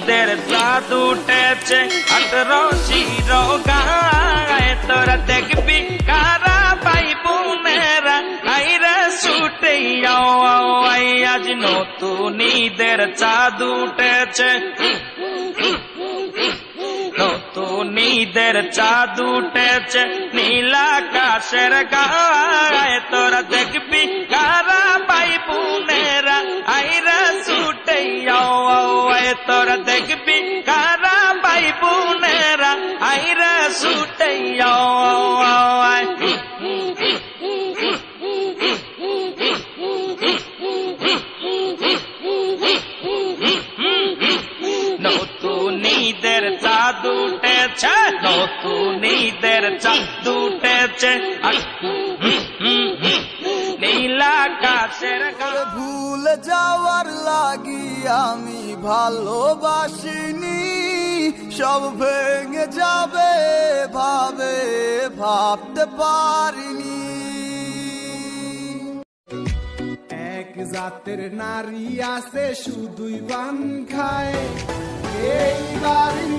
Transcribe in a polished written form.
নিদের চাঁদ উঠেছে 18 শিরো গায়ে তোরা দেখবি কারা ভাই বোনেরা আইরা ছুটে আই আজ নতুন ঈদের চাঁদ উঠেছে নতুন ঈদের চাঁদ উঠেছে নীল আকাশের গায়ে তোরা দেখবি কারা ভাই বোনেরা আইরা ছুটে আই তোরা দেখবি কারা ভাই বোনেরা আইরা ছুটে আই নতুন ঈদের চাঁদ উঠেছে নতুন ঈদের চাঁদ উঠেছে নীল আকাশের ভুল যাওয়ার লাগি আমি ভালোবাসিনি সব ভেঙে যাবে ভাবতে পারিনি এক জাতের নারী আছে শুধুই পান খায় এই বাড়ি